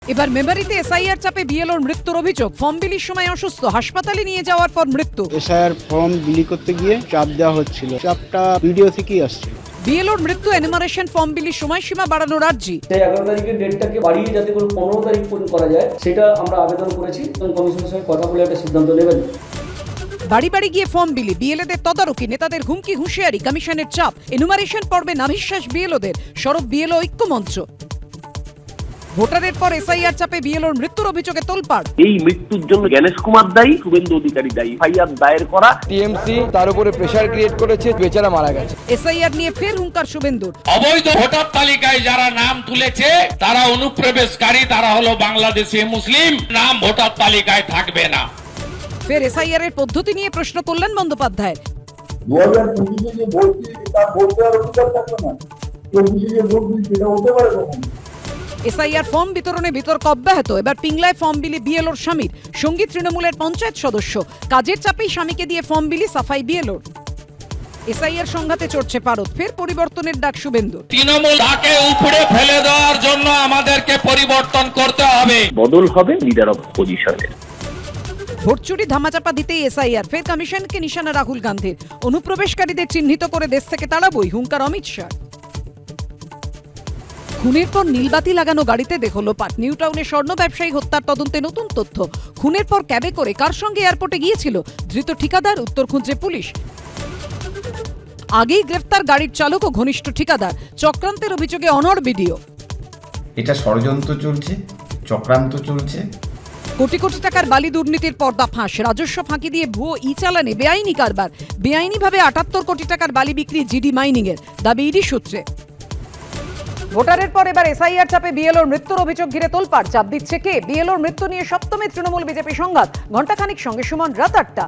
এবার মেমারিতে এসআইআর চাপে বিএলওর মৃত্যুর অভিযোগ। ফর্ম বিলির সময় অসুস্থ, হাসপাতালে নিয়ে যাওয়ার পর মৃত্যু। এসআইআর ফর্ম বিলি করতে গিয়ে চাপ দেওয়া হচ্ছিল, চাপটা ভিডিও থেকেই আসছে। বিএলওর মৃত্যু, এনুমারেশন ফর্ম বিলির সময়সীমা বাড়ানোর আর্জি। সেই 11 তারিখের ডেটটাকে বাড়িয়ে যাতে করে 15 তারিখ পর্যন্ত করা যায়, সেটা আমরা আবেদন করেছি এবং কমিশনের সঙ্গে কথা বলে একটা সিদ্ধান্ত নেবেন। বাড়ি বাড়ি গিয়ে ফর্ম বিলি, বিএলএদের তদারকি, নেতাদের হুমকি হুঁশিয়ারি, কমিশনের চাপ। এনুমারেশন পর্বে নাভিশ্বাস বিএলওদের, সরব বিএলও ঐক্যমঞ্চ। ভোটারের পর এসআইআর চাপে বিএলওর মৃত্যুর অভিযোগে তোলপাড়। এই মৃত্যুর জন্য জ্ঞানেশ কুমার দায়ী, শুভেন্দু অধিকারী দায়ী। এফআইআর দায়ের করা টিএমসি তার উপরে প্রেসার ক্রিয়েট করেছে, বেচারা মারা গেছে। এসআইআর নিয়ে ফের হুঙ্কার শুভেন্দুর। অবৈধ ভোটার তালিকায় যারা নাম তুলেছে তারা অনুপ্রবেশকারী, তারা হলো বাংলাদেশি মুসলিম, নাম ভোটার তালিকায় থাকবে না। ফের এসআইআর এর পদ্ধতি নিয়ে প্রশ্ন কল্যাণ বন্দ্যোপাধ্যায়। 2025 যে ভোট দিয়েছে তার ভোট দেওয়ার অধিকার থাকবে না, 24 যে ভোট দিয়েছে এটা হতে পারে কখন? এসআইআর ফর্ম বিতরণে বিতর্ক অব্যাহত। এবার পিংলায় ফর্ম বিলি বিএলওর স্বামীর, সঙ্গী তৃণমূলের পঞ্চায়েত সদস্য। কাজের চাপেই স্বামীকে দিয়ে ফর্ম বিলি, সাফাই বিএলওর। এসআইআর সংঘাতে চড়ছে পারদ, ফের পরিবর্তনের ডাক শুভেন্দুর। তৃণমূল তাকে উপড়ে ফেলে দেওয়ার জন্য আমাদেরকে পরিবর্তন করতে হবে। বদল হবে লিডার অফ পজিশনের। ভোট চুরি ধামাচাপা দিতেই এসআইআর, ফের কমিশনকে নিশানা রাহুল গান্ধীর। অনুপ্রবেশকারীদের চিহ্নিত করে দেশ থেকে তাড়াবই, হুঙ্কার অমিত শাহ। খুনের পর নীলবাতি লাগানো গাড়িতে দেহ লোপাট। নিউ টাউনে স্বর্ণ ব্যবসায়ী হত্যার তদন্তে নতুন তথ্য। খুনের পর ক্যাবে করে কার সঙ্গে এয়ারপোর্টে গিয়েছিল ধৃত ঠিকাদার, উত্তর খুঁজছে পুলিশ। আগেই গ্রেফতার গাড়ির চালক ও ঘনিষ্ঠ ঠিকাদার। চক্রান্তের অভিযোগে অনড় ভিডিও। এটা ষড়যন্ত্র চলছে, চক্রান্ত চলছে। কোটি কোটি টাকার বালি দুর্নীতির পর্দা ফাঁস। রাজস্ব ফাঁকি দিয়ে ভুয়ো ই চালানে বেআইনি কারবার। বেআইনিভাবে 78 কোটি টাকার বালি বিক্রি জিডি মাইনিং এর, দাবি ইডি সূত্রে। ভোটারের পর এবার এসআইআর চাপে বিএলওর মৃত্যুর অভিযোগ ঘিরে তোলপাড়। চাপ দিচ্ছে কে? বিএলওর মৃত্যু নিয়ে সপ্তমে তৃণমূল বিজেপি সংঘাত। ঘণ্টাখানিক সঙ্গে সুমন, রাত 8টা।